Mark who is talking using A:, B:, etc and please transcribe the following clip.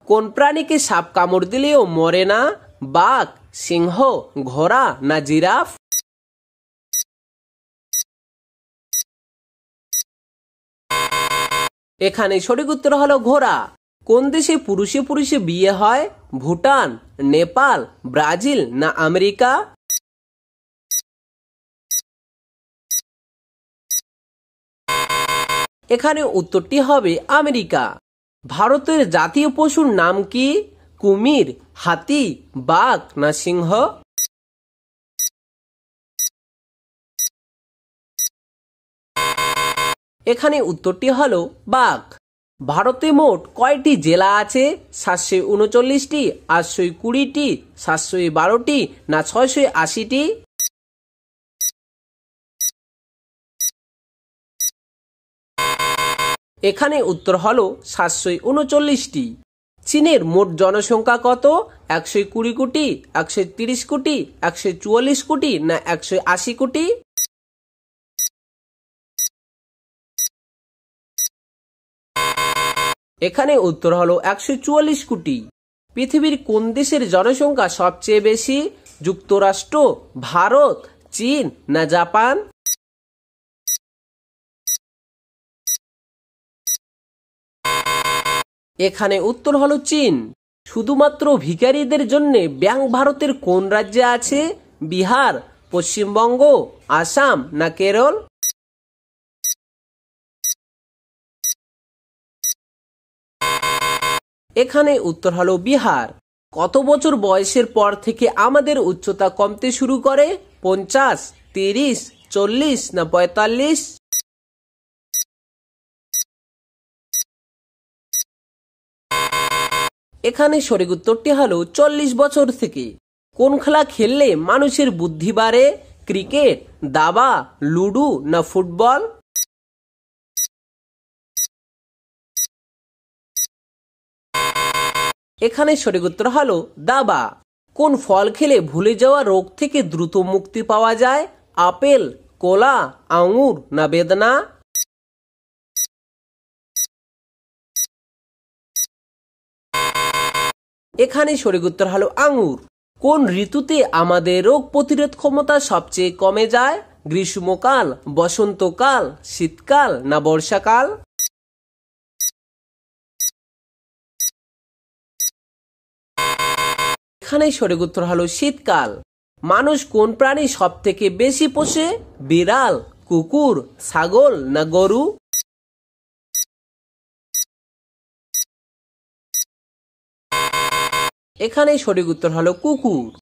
A: কোন প্রাণীকে সাপ কামড় দিলেও মরে না? বাঘ, সিংহ, ঘোড়া না জিরাফ? এখানে সঠিক উত্তর হলো ঘোড়া। কোন দেশে পুরুষে পুরুষে বিয়ে হয়? ভুটান, নেপাল, ব্রাজিল না আমেরিকা? এখানে উত্তরটি হবে আমেরিকা। ভারতের জাতীয় পশুর নাম কি? কুমির, হাতি, বাঘ না সিংহ? এখানে উত্তরটি হলো বাঘ। ভারতে মোট কয়টি জেলা আছে? 739টি, 820টি, 712টি না 680টি? এখানে উত্তর হলো 739টি। চীনের মোট জনসংখ্যা কত? 120 কোটি, 130 কোটি, 144 কোটি না 180 কোটি? এখানে উত্তর হলো 144 কোটি। পৃথিবীর কোন দেশের জনসংখ্যা সবচেয়ে বেশি? যুক্তরাষ্ট্র, ভারত, চীন না জাপান? এখানে উত্তর হলো চীন। শুধুমাত্র ভিখারিদের জন্য ব্যাংক ভারতের কোন রাজ্যে আছে? বিহার, পশ্চিমবঙ্গ, আসাম না কেরল? এখানে উত্তর হলো বিহার। কত বছর বয়সের পর থেকে আমাদের উচ্চতা কমতে শুরু করে? 50, 30, 40 না 45? এখানে সঠিক উত্তরটি হলো 40 বছর থেকে। কোন খেলা খেললে মানুষের বুদ্ধি বাড়ে? ক্রিকেট, দাবা, লুডো না ফুটবল? এখানে সঠিক উত্তর হলো দাবা। কোন ফল খেলে ভুলে যাওয়া রোগ থেকে দ্রুত মুক্তি পাওয়া যায়? আপেল, কলা, আঙুর না বেদানা? এখানে সঠিক উত্তর হলো আঙুর। কোন ঋতুতে আমাদের রোগ প্রতিরোধ ক্ষমতা সবচেয়ে কমে যায়? গ্রীষ্মকাল, বসন্তকাল, শীতকাল না বর্ষাকাল? এখানে সঠিক উত্তর হলো শীতকাল। মানুষ কোন প্রাণী সব থেকে বেশি পোষে? বিড়াল, কুকুর, ছাগল না গরু? এখানে সঠিক উত্তর হলো কুকুর।